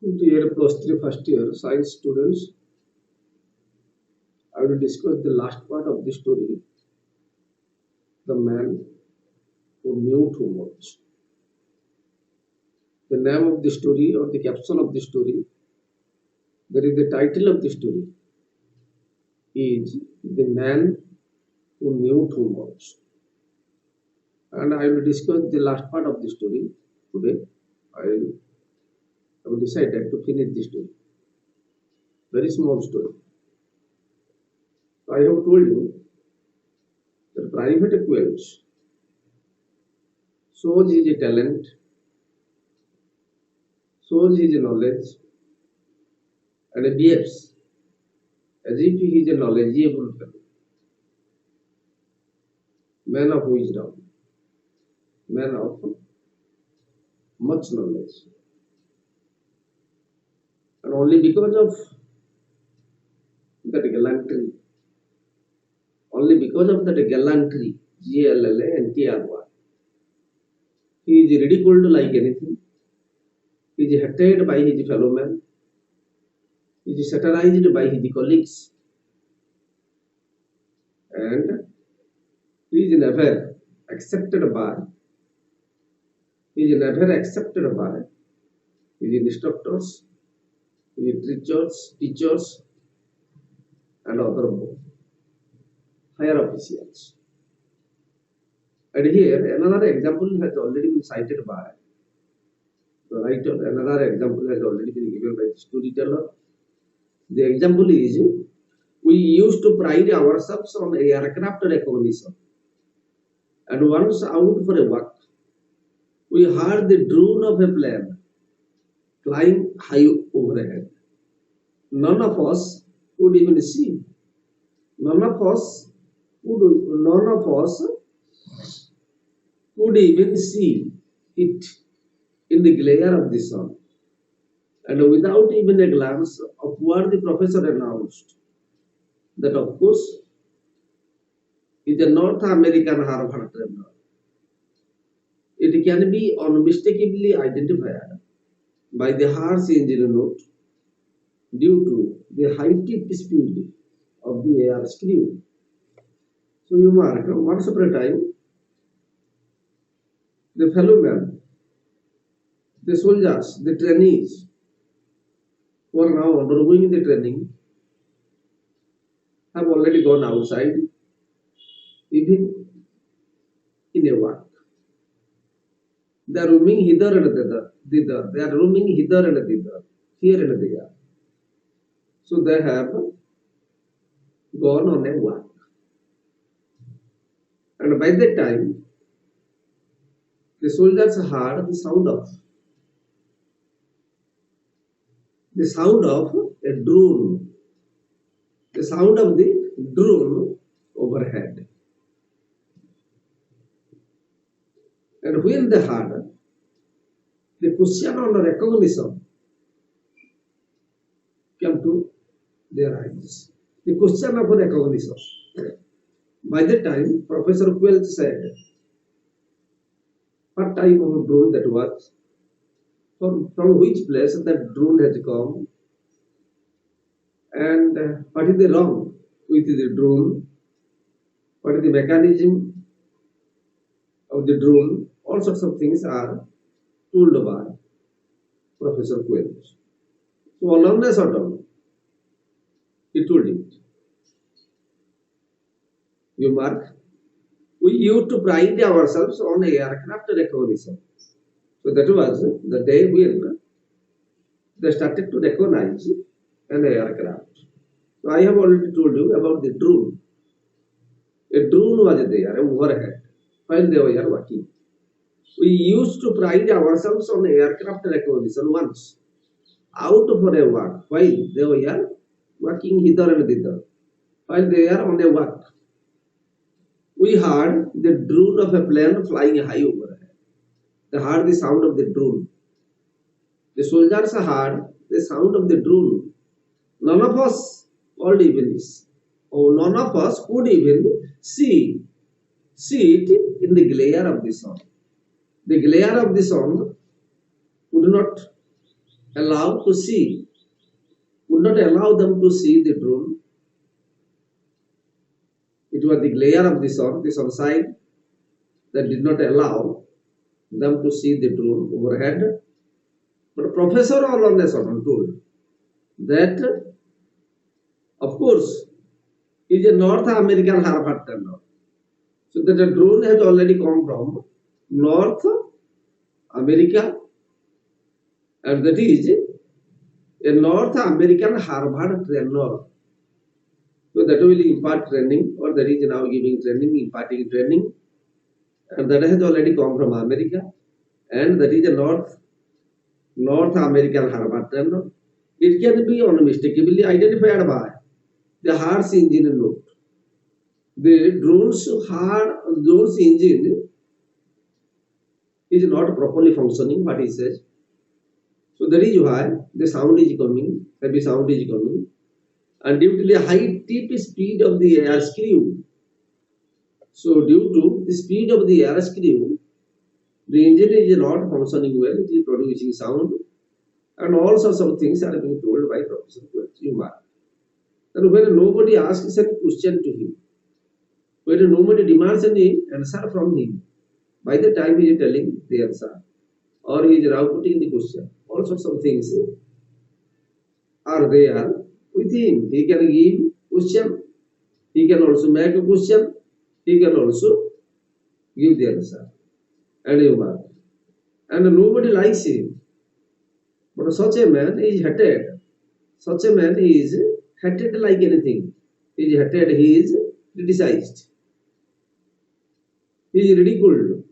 Dear plus 3 first year science students, I will discuss the last part of the story, the man who knew too much. The name of the story or the caption of the story, that is the title of the story, is the man who knew too much. And I will discuss the last part of the story today. I have decided to finish the story. Very small story. I have told you that Private Welch shows his talent, shows his knowledge, and behaves as if he is a knowledgeable fellow, man of wisdom, man of much knowledge. And only because of that gallantry, only because of that gallantry, GLLANTRY, he is ridiculed like anything, he is hated by his fellow men, he is satirized by his colleagues, and he is never accepted by his instructors, his teachers, and other higher officials. And here another example has already been cited by the writer, another example has already been given by the storyteller. The example is, we used to pride ourselves on aircraft recognition, and once out for a walk, we heard the drone of a plane flying high overhead. None of us could even see. None of us could even see it in the glare of the sun. And without even a glance upward, the professor announced that, of course, is a North American Harvard traveler. It can be unmistakably identified by the harsh engine note due to the high tip speed of the air screw. So you mark, once upon a time, the fellow men, the soldiers, the trainees, who are now undergoing the training, have already gone outside, even in a walk. They are roaming hither and thither. They are roaming hither and thither, here and there. So they have gone on a walk. And by that time, the soldiers heard the sound of a drone, the sound of the drone overhead. And when they heard, the question on recognition came to their eyes. The question of recognition. By that time, Professor Quelch said, what type of drone that was, from which place that drone has come, and what is the wrong with the drone, what is the mechanism of the drone, all sorts of things are told by Professor Quelch. So along the autumn, he told it. You mark, we used to pride ourselves on aircraft recognition. So that was the day when they started to recognize an aircraft. So I have already told you about the drone. A drone was there overhead while they were working. We used to pride ourselves on aircraft recognition once, out for a walk while they were working hither and thither. While they are on a walk, we heard the drone of a plane flying high overhead. They heard the sound of the drone. The soldiers heard the sound of the drone. None of us could even none of us could even see it in the glare of the sun. The glare of the sun could not allow to see, would not allow them to see the drone. It was the glare of the sun side, that did not allow them to see the drone overhead. But Professor all on a sudden told that, of course, is a North American Harvard turnout. So that a drone has already come from North America, and that is a North American Harvard trainer. So that will impart training, or that is now giving training, imparting training, and that has already come from America, and that is a North American Harvard trainer. It can be unmistakably identified by the harsh engine note. The drone's engine is not properly functioning, what he says. So that is why the sound is coming, heavy sound is coming, and due to the high tip speed of the air screw. So due to the speed of the air screw, the engine is not functioning well, it is producing sound, and all sorts of things are being told by Professor Kumar. And when nobody asks any question to him, when nobody demands any answer from him, by the time he is telling the answer, or he is now putting the question, all sorts of things are there with him. He can give question, he can also make a question, he can also give the answer. And humor. And nobody likes him. But such a man is hated. Such a man is hated like anything. He is hated, he is criticized. He is ridiculed.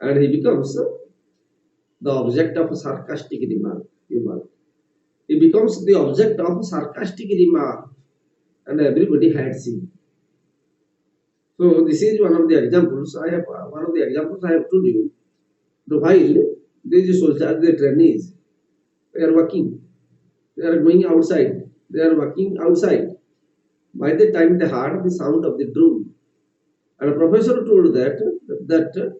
And he becomes the object of sarcastic remark. Humor. He becomes the object of sarcastic remark. And everybody hates him. So this is one of the examples I have told you. The while these soldiers, the trainees, they are working, they are going outside, they are working outside. By the time they heard the sound of the drone, and a professor told that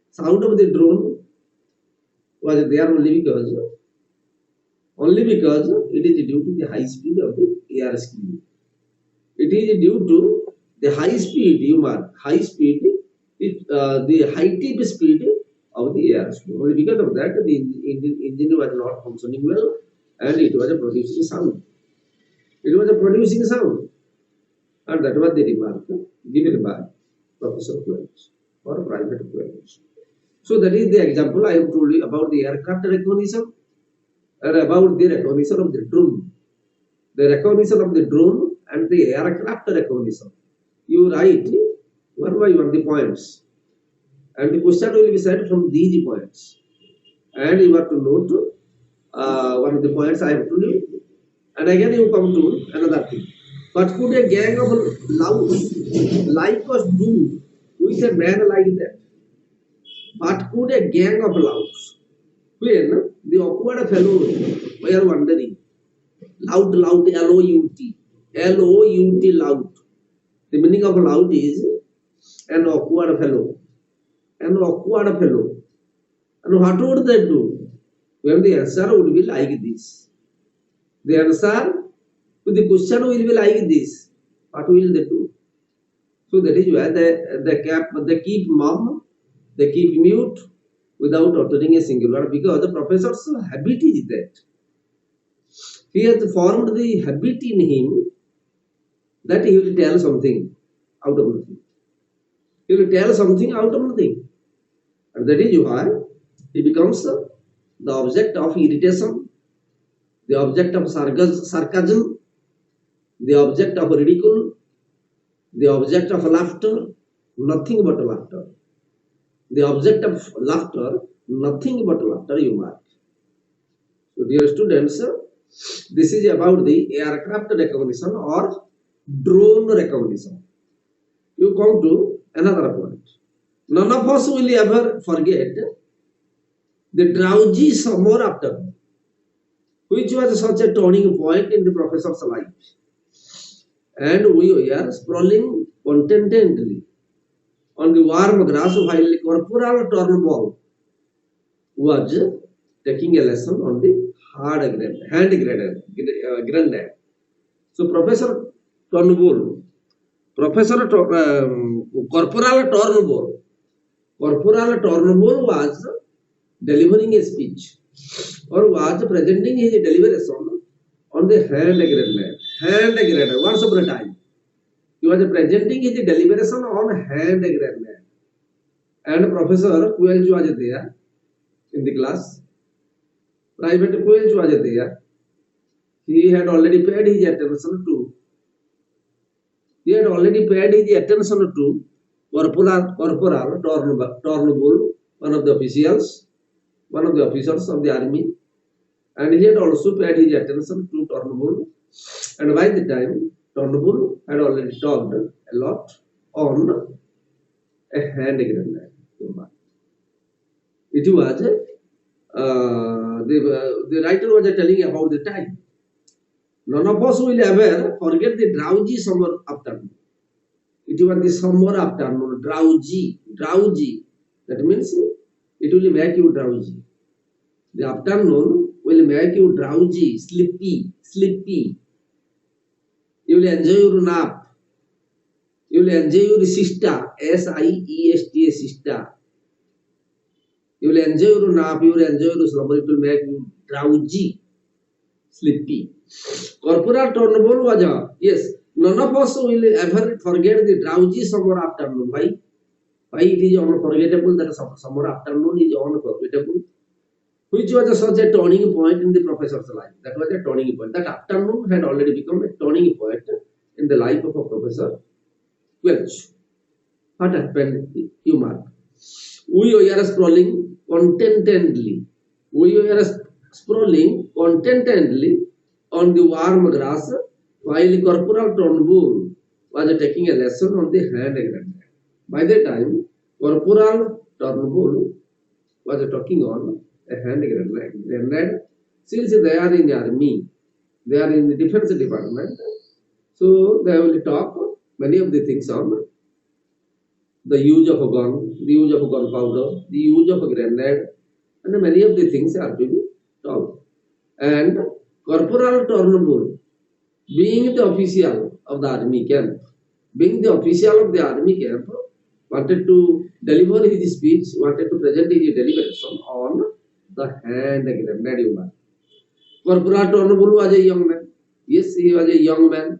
sound of the drone was there only because it is due to the high speed of the air screw. It is due to the high speed, the high tip speed of the air screw. Only because of that, the engine was not functioning well, and it was producing sound. It was producing sound, and that was the remark given by Professor Quelch or Private Quelch. So that is the example I have told you about the aircraft recognition and about the recognition of the drone. The recognition of the drone and the aircraft recognition. You write one by one the points, and the question will be said from these points, and you have to note one of the points I have told you, and again you come to another thing. What could a gang of louts like us do with a man like that? What could a gang of louts, when the awkward fellows were wondering, loud, L-O-U-T, L-O-U-T, loud. The meaning of loud is an awkward fellow. An awkward fellow. And what would they do? Well, the answer would be like this. The answer to the question will be like this. What will they do? So that is why they keep mum, they keep mute without uttering a single word, because the professor's habit is that. He has formed the habit in him that he will tell something out of nothing. He will tell something out of nothing. And that is why he becomes the object of irritation, the object of sarcasm, the object of ridicule, the object of laughter, nothing but laughter. The object of laughter, nothing but laughter, you mark. So dear students, this is about the aircraft recognition or drone recognition. You come to another point. None of us will ever forget the drowsy summer afternoon, which was such a turning point in the professor's life. And we were sprawling contentedly on the warm grass while Corporal Turnbull was taking a lesson on the hand grenade. So Professor Turnbull, Corporal Turnbull was delivering a speech or was presenting his deliberation on the hand grenade. Hand grenade, once upon a time. He was presenting his deliberation on hand grenade. And Professor Quelch was there in the class. Private Quelch was there. He had already paid his attention to Corporal Turnbull, one of the officials of the army, and he had also paid his attention to Turnbull. And by the time, Turnbull had already talked a lot on a hand grenade. It was the writer was telling about the time. None of us will ever forget the drowsy summer afternoon. It was the summer afternoon, drowsy. That means it will make you drowsy. The afternoon will make you drowsy, sleepy. You will enjoy your nap. You will enjoy your siesta, siesta, siesta. You will enjoy your nap, you will enjoy your slumber, it will make you drowsy, sleepy. Corporal Turnbull was yes, none of us will ever forget the drowsy summer afternoon. Why it is unforgettable that summer afternoon is unforgettable? Which was such a turning point in the professor's life. That was a turning point. That afternoon had already become a turning point in the life of a Professor Quelch. What happened? You mark. We were sprawling contentedly. On the warm grass while Corporal Turnbull was taking a lesson on the hand grenade. By the time, Corporal Turnbull was talking on a hand grenade. Since they are in the army, they are in the defense department, so they will talk many of the things on the use of a gun, the use of gunpowder, the use of a grenade, and many of the things are to be taught. And Corporal Turnbull, being the official of the army camp, wanted to deliver his speech, wanted to present his deliberation on the hand grenade. Corporal Turnbull was a young man. Yes, he was a young man,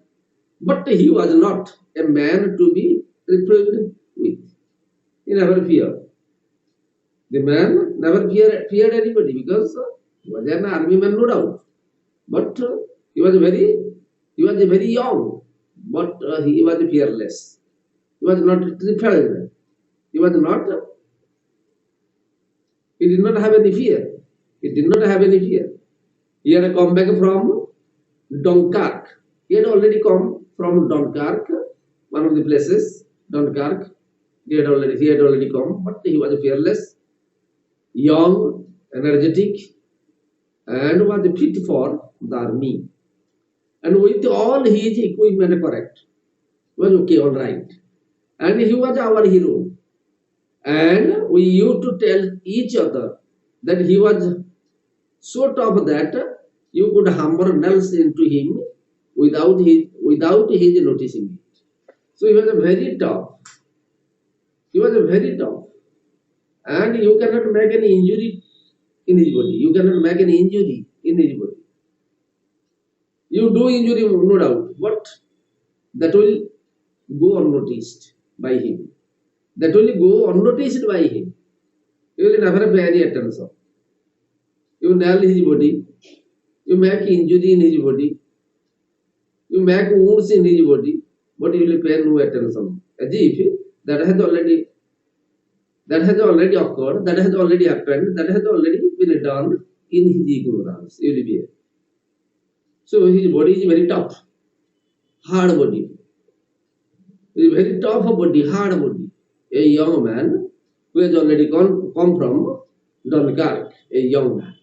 but he was not a man to be trifled with. He never feared. The man never feared anybody because he was an army man, no doubt. But he was very young, but he was fearless. He was not repelled. He did not have any fear. He had come back from Dunkirk. He had already come from Dunkirk, one of the places, Dunkirk. He had already come, but he was fearless, young, energetic, and was fit for the army. And with all his equipment correct, was okay, all right. And he was our hero. And we used to tell each other that he was so tough that you could hammer nails into him without his noticing it. So he was very tough. And you cannot make any injury in his body. You do injury, no doubt, but that will go unnoticed by him. You will never pay any attention. You nail his body, you make injury in his body, you make wounds in his body, but you will pay no attention. As if that has already occurred, that has already happened, that has already been done in his ignorance. You will be. So his body is very tough, hard body. It is very tough body, hard body. A young man who has already come from Dunkirk, a young man.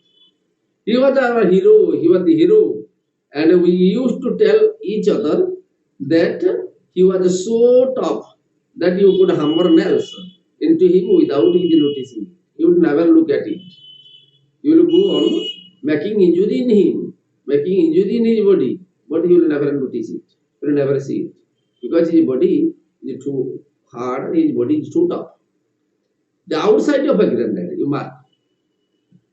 He was our hero, he was the hero. And we used to tell each other that he was so tough that you could hammer nails into him without his noticing. He would never look at it. You will go on making injury in him, making injury in his body, but he will never notice it. He will never see it. Because his body is too hard, his body is too tough. The outside of a grenade, you mark.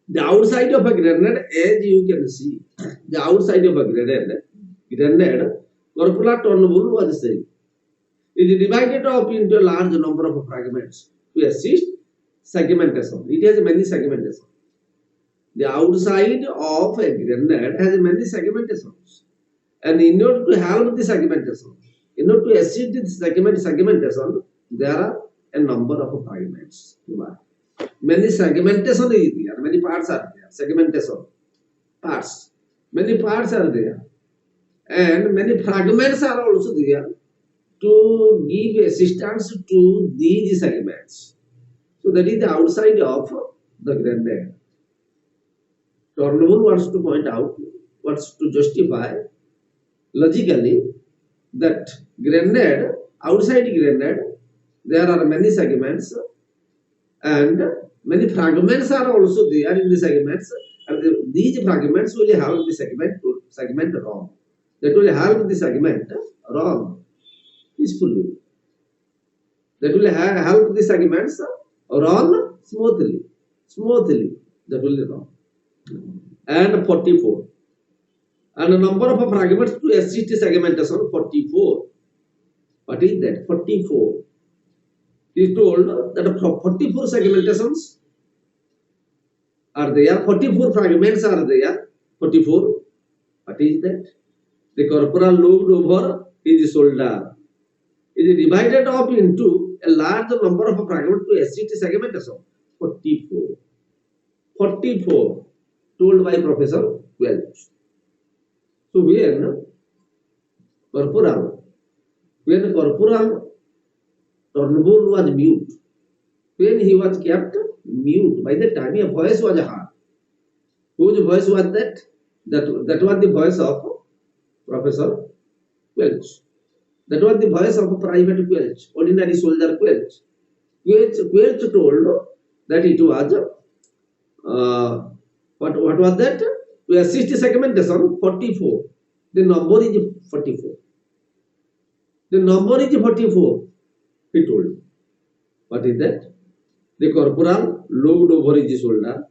The outside of a grenade, as you can see, the outside of a grenade, corpora turnbull was the same. It is divided up into a large number of fragments to assist segmentation. It has many segmentations. The outside of a grenade has many segmentations. And in order to help the segmentation, in order to assist the segmentation, there are a number of fragments. Many segmentation is there, many parts are there, segmentation, parts. Many parts are there. And many fragments are also there to give assistance to these segments. So that is the outside of the grenade. Turnbull wants to point out, wants to justify logically that grenade, outside grenade, there are many segments and many fragments are also there in the segments, and these fragments will help the segment wrong. That will help the segment wrong peacefully. That will help the segments run smoothly. That will be wrong. And 44. And the number of fragments to assist segmentation 44. What is that? 44. He told that 44 segmentations are there, 44 fragments are there. 44. What is that? The corporal lobe over his shoulder. It is divided up into a large number of fragments to assist segmentation. 44. 44 told by Professor Welch. So when corporal Turnbull was mute, when he was kept mute, by the time a voice was heard. Whose voice was that? That was the voice of Professor Welch. That was the voice of Private Welch, ordinary soldier Welch. Welch told that it was what was that? To assist segmentation 44. The number is 44. The number is 44. He told. What is that? The corporal looked over his shoulder.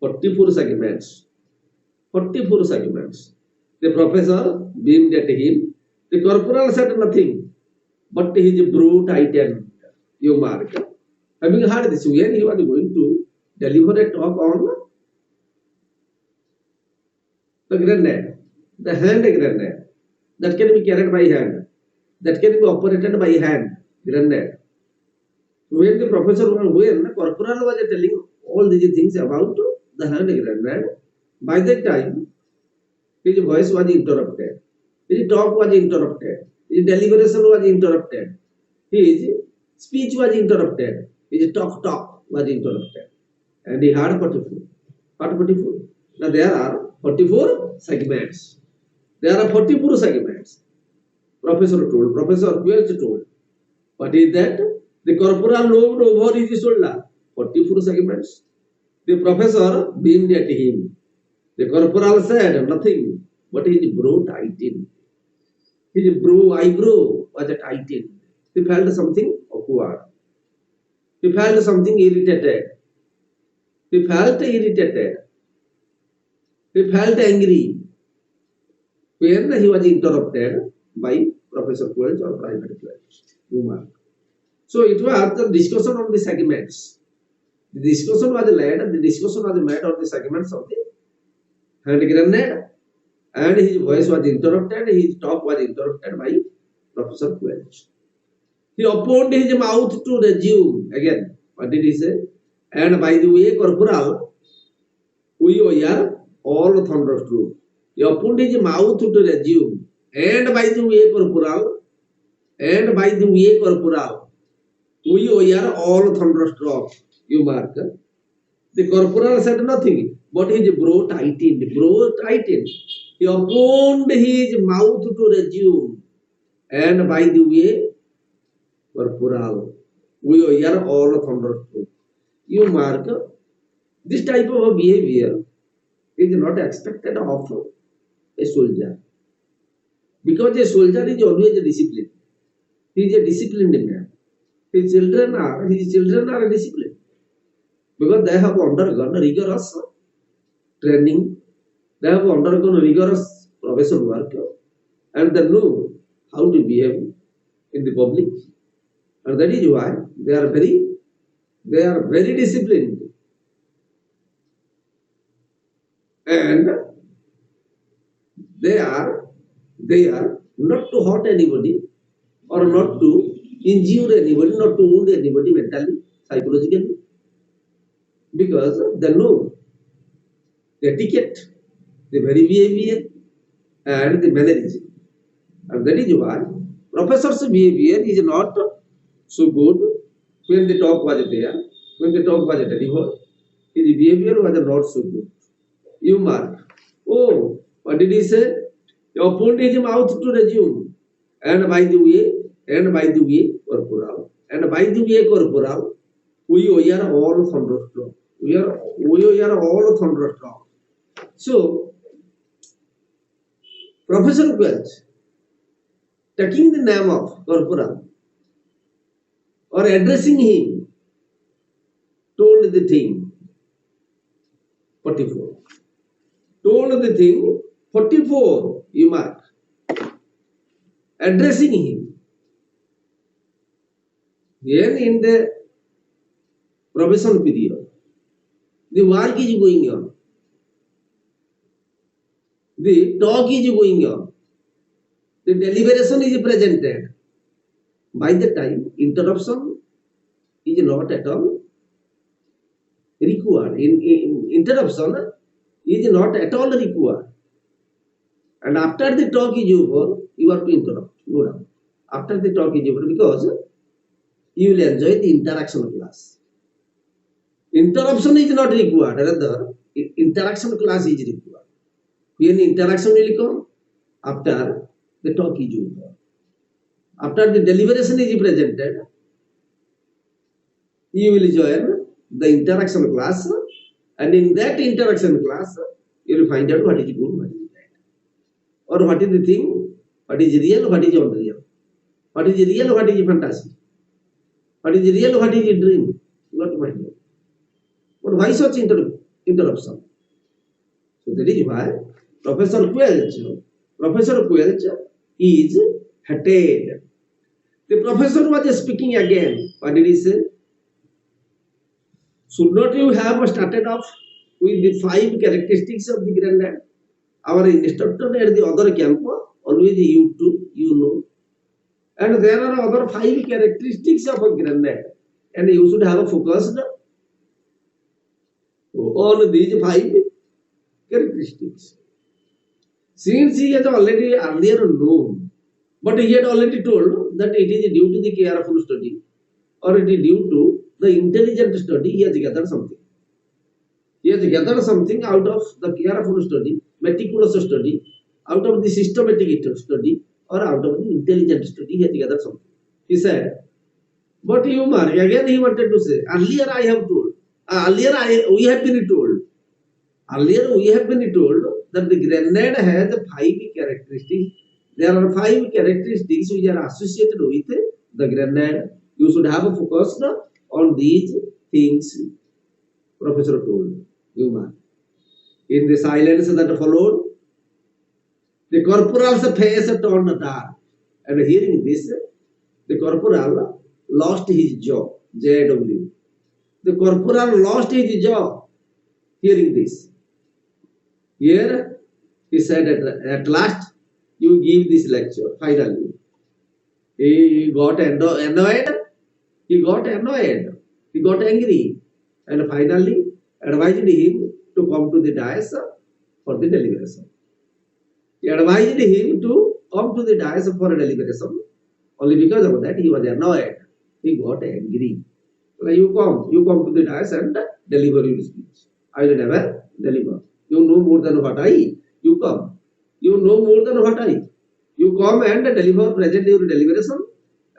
44 segments. 44 segments. The professor beamed at him. The corporal said nothing, but his brow tightened. You mark. Having heard this, when he was going to deliver a talk on the grenade, the hand grenade, that can be carried by hand, that can be operated by hand grenade. When the professor, when corporal was telling all these things about the hand grenade, by that time, his voice was interrupted, his talk was interrupted, his deliberation was interrupted, his speech was interrupted, his talk was interrupted, and he had 44. What 44? Now there are 44 segments. There are 44 segments. Professor Welch told. What is that? The corporal looked over his shoulder. 44 segments. The professor beamed at him. The corporal said nothing, but his brow tightened. His eyebrow was tightened. He felt something awkward. He felt something irritated. He felt irritated. He felt angry when he was interrupted by Professor Welch or Private Welch. So it was the discussion on the segments. The discussion was made on the segments of the hand grenade, and his voice was interrupted, his talk was interrupted by Professor Welch. He opened his mouth to resume again. What did he say? And by the way, corporal, we are all thunderstruck. He opened his mouth to resume. And by the way, corporal, we are all thunderstruck. You mark. The corporal said nothing, but his brow tightened. He opened his mouth to resume. And by the way, corporal, we are all thunderstruck. You mark. This type of behavior is not expected of a soldier, because a soldier is always disciplined. He is a disciplined man. His children are disciplined because they have undergone rigorous training. They have undergone rigorous professional work, and they know how to behave in the public, and that is why they are very disciplined, and they are they are not to hurt anybody or not to injure anybody, not to wound anybody mentally, psychologically, because they know the etiquette, the very behavior, and the mannerism. And that is why professor's behavior is not so good when the talk was there, when the talk was delivered. His behavior was not so good. You mark. Oh, what did he say? He opened his mouth to resume. And by the way, Corporal. And by the way, Corporal, we are all thunderstruck. We are all thunderstruck. So, Professor Welch, taking the name of Corporal or addressing him, told the thing 44. Told the thing 44, you mark. Addressing him. Then in the probation period, the work is going on. The talk is going on. The deliberation is presented. By the time, interruption is not at all required. Interruption is not at all required. And after the talk is over, you have to interrupt. No doubt. After the talk is over, because you will enjoy the interaction class. Interruption is not required. Rather, interaction class is required. When interaction will come, after the talk is over. After the deliberation is presented, you will join the interaction class, and in that interaction class, you will find out what is good, what is bad, or what is the thing, what is real, what is unreal, what is real, what is fantasy, what is real, what is a dream. You got to find out. But why such interruption? So that is why Professor Quelch is hated. The professor was speaking again. What did he say? Should not you have started off with the 5 characteristics of the granddad? Our instructor at the other camp always you know. And there are other 5 characteristics of a granddad. And you should have a focused on these 5 characteristics. Since he has already earlier known, but he had already told that it is due to the careful study, or it is due to the intelligent study, he has gathered something. He has gathered something out of the careful study, meticulous study, out of the systematic study, or out of the intelligent study, he has gathered something. He said, but you mark, again he wanted to say, earlier I have told, we have been told that the grenade has 5 characteristics. There are 5 characteristics which are associated with the grenade. You should have a focus on these things, Professor told you. In the silence that followed, the corporal's face turned dark, and hearing this, the corporal lost his jaw. JW. The corporal lost his jaw hearing this. Here, he said, at last, you give this lecture. Finally, he got annoyed. He got angry, and finally advised him to come to the dais for the deliberation. He advised him to come to the dais for a deliberation. Only because of that, he was annoyed. He got angry. Well, you come to the dais and deliver your speech. I will never deliver. You know more than what I. You come. You know more than what I. You come and present your deliberation,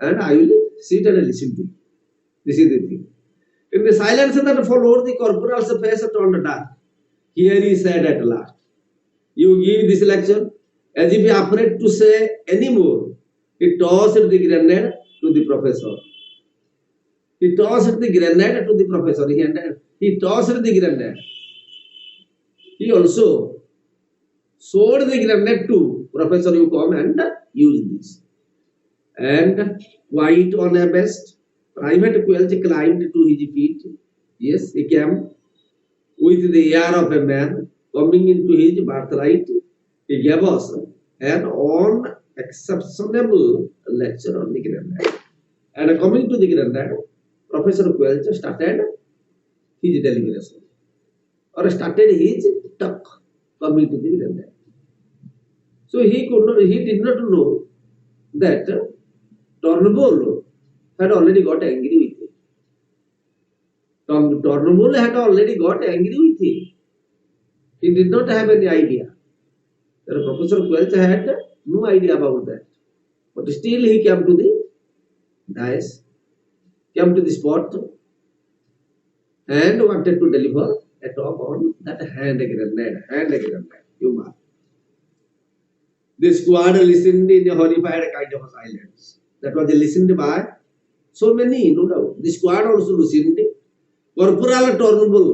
and I will sit and listen to you. This is the thing. In the silence that followed, the corporal's face turned dark. Here he said at last, "You give this lecture?" As if he afraid to say any more, he tossed the grenade to the professor. He tossed the grenade to the professor. He tossed the grenade. He also showed the grenade to Professor. You come and use this. And quite unabashed, Private Quelch climbed to his feet. Yes, he came with the air of a man coming into his birthright. He gave us an unexceptionable lecture on the grenade. And coming to the grenade, Professor Quelch started his deliberation or started his talk coming to the grenade. So he did not know that Turnbull had already got angry with him. Turnbull had already got angry with him. He did not have any idea. That Professor Quelch had no idea about that. But still he came to the dais, came to the spot and wanted to deliver a talk on that hand grenade. You mark. The squad listened in a horrified kind of silence. That was listened by so many, no doubt. The squad also listened. Corporal Turnbull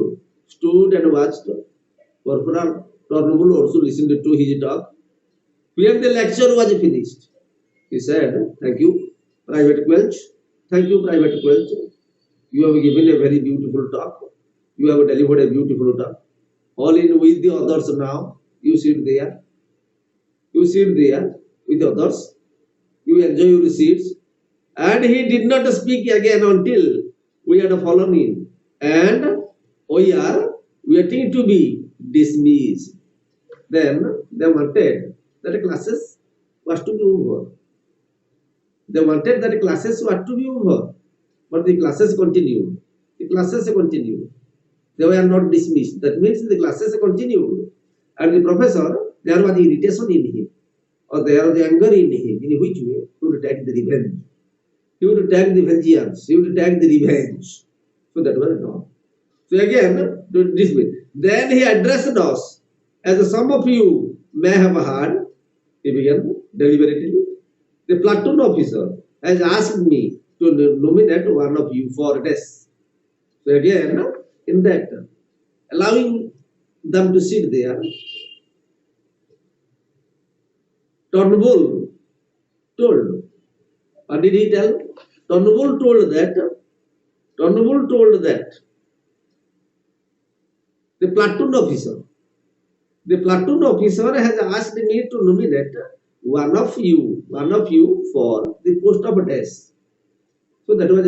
stood and watched. Corporal Turnbull also listened to his talk. When the lecture was finished, he said, "Thank you, Private Quelch. Thank you, Private Quelch. You have given a very beautiful talk. You have delivered a beautiful talk. All in with the others now. You sit there. You sit there with the others. You enjoy your seats." And he did not speak again until we had fallen in. And we are waiting to be dismissed. Then they wanted that classes was to be over. They wanted that classes were to be over. But the classes continued. The classes continued. They were not dismissed. That means the classes continued. And the professor, there was irritation in him. Or there was anger in him. In which way? He would take the revenge. He would take the vengeance. He would take the revenge. So that was not. So again, dismiss. Then he addressed us. As some of you may have heard, he began deliberately. The platoon officer has asked me to nominate one of you for a desk. So again, in that, allowing them to sit there, Turnbull told. What did he tell? Turnbull told that the platoon officer has asked me to nominate one of you for the post of desk. So that was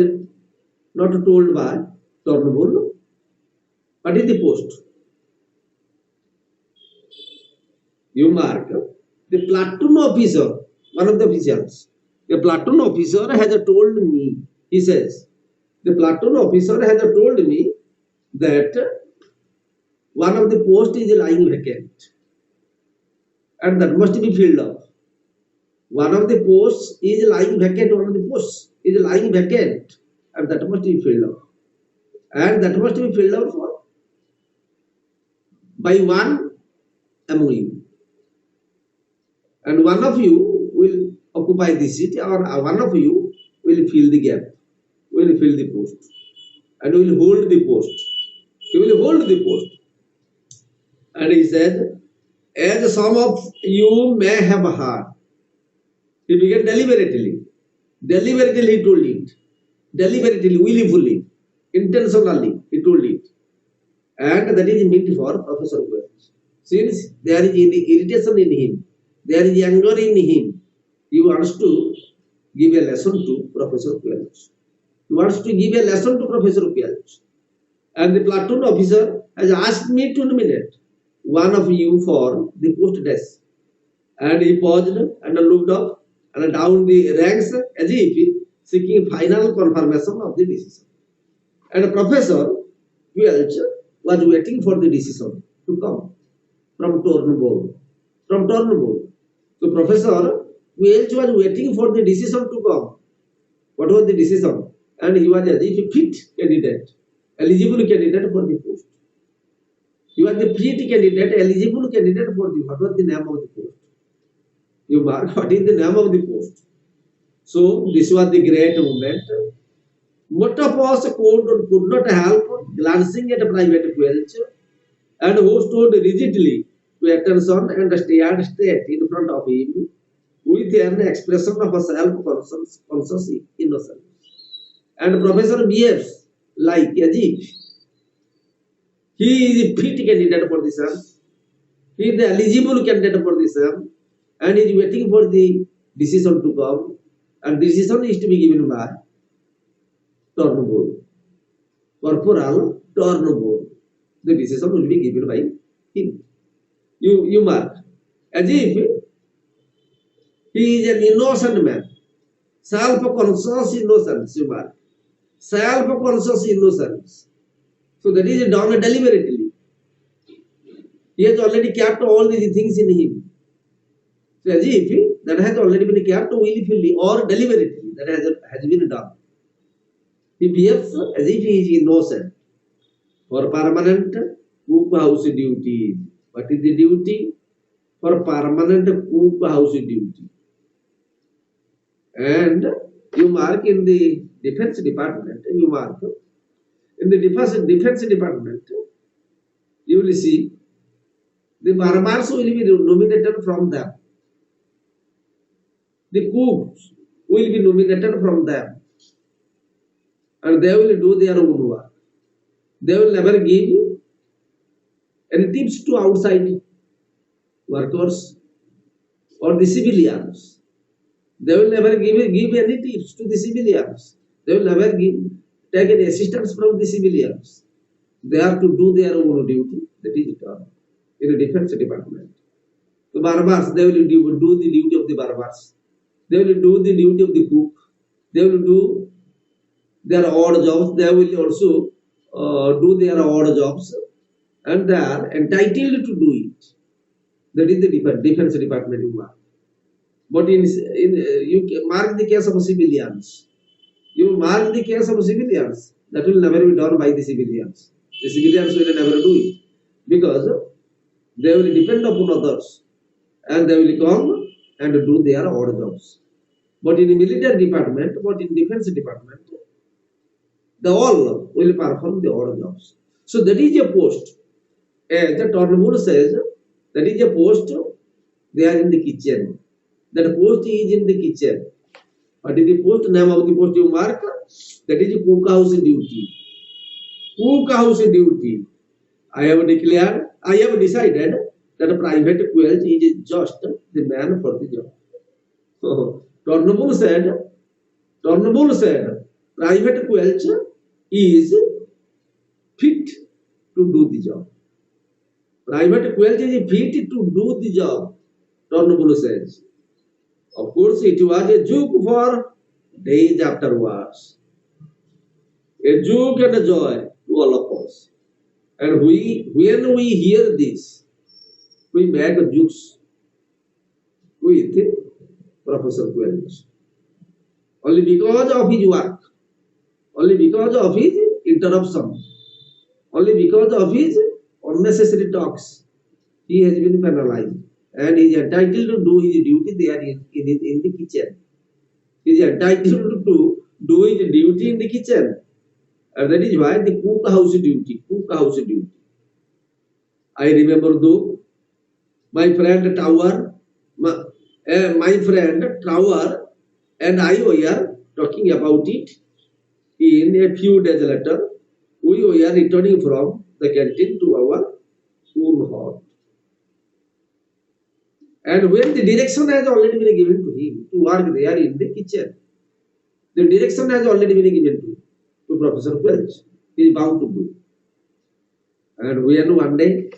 not told by Turnbull. What is the post? You mark. The platoon officer, one of the officials, the platoon officer has told me, he says, the platoon officer has told me that one of the posts is lying vacant and that must be filled up. One of the posts is lying vacant, and that must be filled up. And that must be filled up by one among you. And one of you will occupy the seat, or one of you will fill the gap, will fill the post, and will hold the post. He will hold the post. And he said, as some of you may have heard, he began deliberately he told it, deliberately, willfully, intentionally, he told it. And that is meant for Professor Quelch. Since there is irritation in him, there is anger in him, he wants to give a lesson to Professor Quelch. And the platoon officer has asked me to nominate one of you for the post desk. And he paused and looked up and down the ranks as if seeking final confirmation of the decision. And Professor Quelch was waiting for the decision to come from Turnbull. So Professor Quelch was waiting for the decision to come. What was the decision? And he was as if a fit candidate eligible candidate for the post. You are the fit candidate, eligible candidate for the, what was the name of the post? You mark what is the name of the post. So this was the great movement. Motopos could not help glancing at private wealth and who stood rigidly to attention and stared straight in front of him with an expression of a self-conscious innocence. And Professor behaves like as if he is a fit candidate for the exam, he is the eligible candidate for the exam, and is waiting for the decision to come, and decision is to be given by Turnbull, Corporal Turnbull. The decision will be given by him. You mark, as if he is an innocent man, self-conscious innocence, you mark, self-conscious innocence. So that is done deliberately. He has already kept all these things in him. So as if that has already been kept willfully or deliberately, that has been done. He behaves as if he is innocent. For permanent cook house duty. What is the duty? For permanent cook house duty. And you mark in the defense department, you mark in the defense department, you will see the barbars will be nominated from them. The cooks will be nominated from them. And they will do their own work. They will never give any tips to outside workers or the civilians. They will never give any tips to the civilians. They will never take any assistance from the civilians. They have to do their own duty. That is done in the defense department. The barbars, they will do the duty of the barbars. They will do the duty of the cook. They will do their odd jobs. They will also do their odd jobs, and they are entitled to do it. That is the defense department you mark. But you mark the case of civilians. You mark the case of civilians. That will never be done by the civilians. The civilians will never do it because they will depend upon others, and they will come and do their odd jobs. But in the military department, but in defense department, they all will perform the odd jobs. So that is a post. As the Turnbull says, that is a post. They are in the kitchen. That post is in the kitchen. What is the post? Name of the post you mark? That is cook house duty. Cook house duty. I have decided that a private Quelch is just the man for the job. So Turnbull said, private Quelch is fit to do the job. Private Quelch is fit to do the job, Turnbull says. Of course, it was a joke for days afterwards. A joke and a joy to all of us. And when we hear this, we make jokes with Professor Quelch. Only because of his work, only because of his interruption, only because of his unnecessary talks, he has been penalized. And he is entitled to do his duty there in the kitchen. He is entitled to do his duty in the kitchen. And that is why the cook house duty. I remember though, my friend Tower and I were talking about it. In a few days later, we were returning from the canteen to our own hall. And when the direction has already been given to him to work there in the kitchen, the direction has already been given to Professor Quelch. He is bound to do. And when one day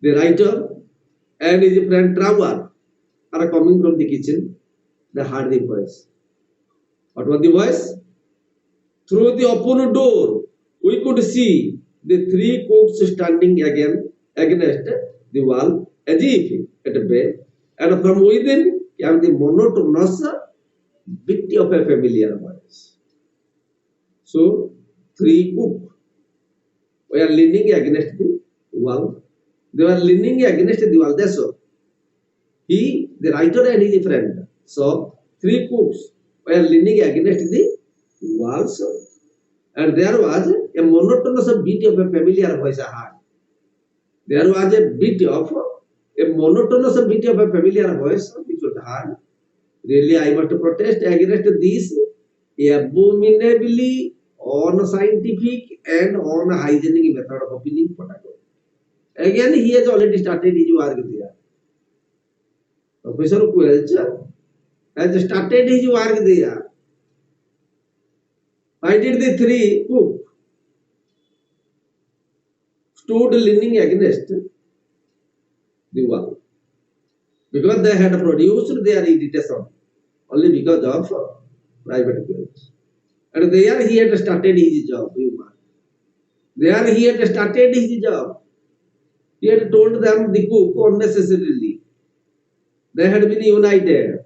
the writer and his friend Trower are coming from the kitchen, they heard the voice. What was the voice? Through the open door, we could see the three cooks standing against the wall, as if at bay, and from within came the monotonous beat of a familiar voice. So, three cooks were leaning against the wall. They were leaning against the wall. That's all. He, the writer, and his friend. So three cooks were leaning against the walls, and there was a monotonous beat of a familiar voice heard. There was a beat of a monotonous beat of a familiar voice which was heard. Really, I must protest against this abominably unscientific and unhygienic method of peeling potato. Again, he has already started his work there. Professor Quelch has started his work there. Why did the three cook stood leaning against the wall? Because they had produced their irritation only because of private Quelch. And there he had started his job. There he had started his job. He had told them the cook unnecessarily. They had been united.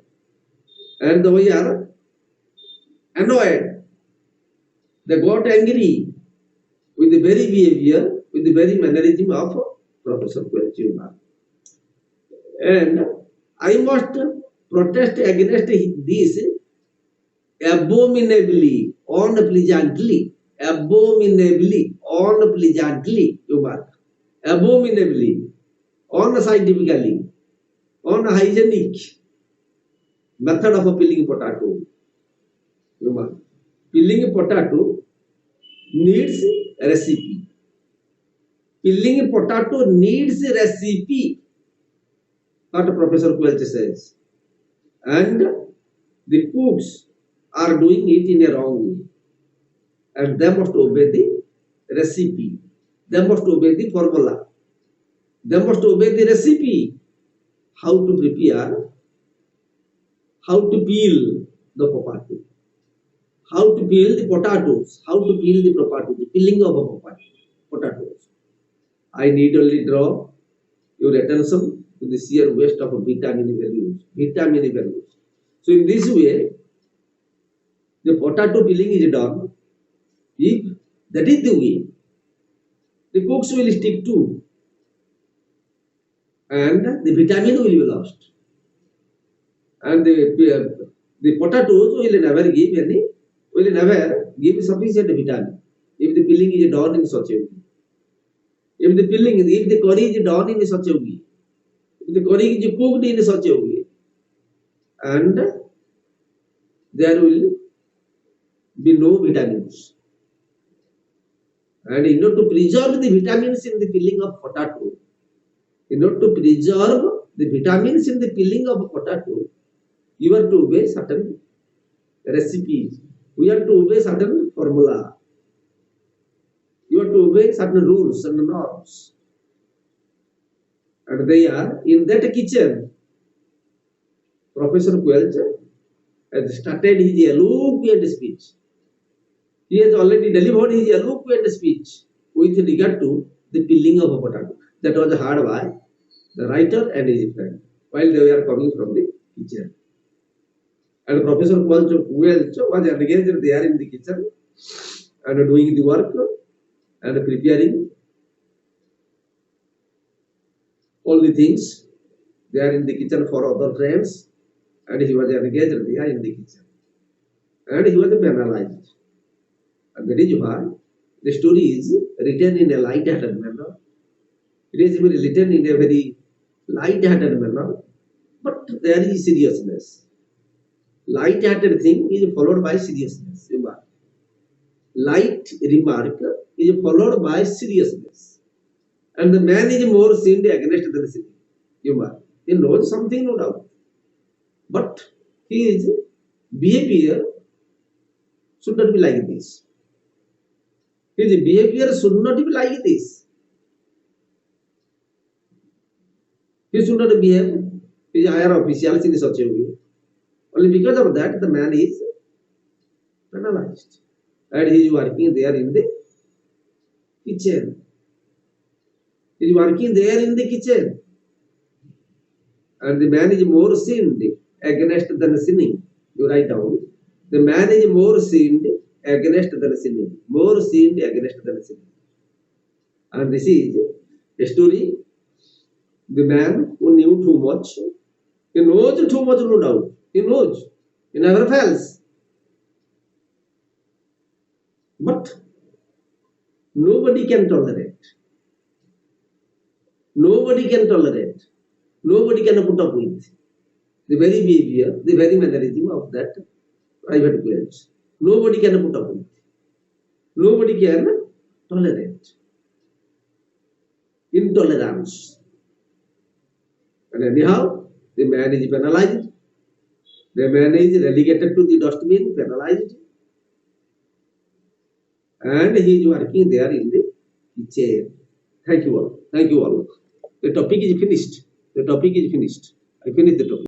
And they were annoyed. They got angry with the very behavior, with the very mannerism of Professor Quelch. And I must protest against this abominably, unpleasantly, abominably, unscientifically, unhygienic method of peeling potato. Peeling potato needs a recipe. Peeling potato needs a recipe, what Professor Quelch says. And the cooks are doing it in a wrong way. And they must obey the recipe. They must obey the formula. They must obey the recipe. How to prepare, how to peel the potato, how to peel the potatoes, how to peel the potato, the peeling of a potatoes. I need only draw your attention to the sheer waste of vitamin values. Vitamin values. So in this way, the potato peeling is done. If that is the way, the cooks will stick to, and the vitamin will be lost, and the potatoes will never give sufficient vitamin if the peeling is done in such a way. If the curry is done in such a way, if the curry is cooked in such a way, and there will be no vitamins. And in order to preserve the vitamins in the peeling of potato, in order to preserve the vitamins in the peeling of potato, you have to obey certain recipes. We have to obey certain formula. You have to obey certain rules and norms. And they are in that kitchen. Professor Quelch has started his eloquent speech. He has already delivered his eloquent speech with regard to the peeling of a potato. That was heard by the writer and his friend while they were coming from the kitchen. And Professor Quelch was engaged there in the kitchen and doing the work and preparing all the things there in the kitchen for other friends, and he was engaged there in the kitchen. And he was penalized. And that is why the story is written in a light-hearted manner. It is written in a very light-hearted manner, but there is seriousness. Light-hearted thing is followed by seriousness. Light remark is followed by seriousness. And the man is more sinned against than sin. He knows something, no doubt. But his behavior should not be like this. His behavior should not be like this. He should not behave his higher officials in such a way. Only because of that, the man is penalized. And he is working there in the kitchen. He is working there in the kitchen. And the man is more sinned against than sinning. You write down. The man is more sinned against than sinning. More sinned against than sinning. And this is a story. The man who knew too much, he knows too much, no doubt. He knows. He never fails. But nobody can tolerate. Nobody can tolerate. Nobody can put up with the very behavior, the very mannerism of that private players. Nobody can put up with. Nobody can tolerate. Intolerance. And anyhow, the man is penalized. The man is relegated to the dustbin, penalized. And he is working there in the kitchen. Thank you all. Thank you all. The topic is finished. The topic is finished. I finished the topic.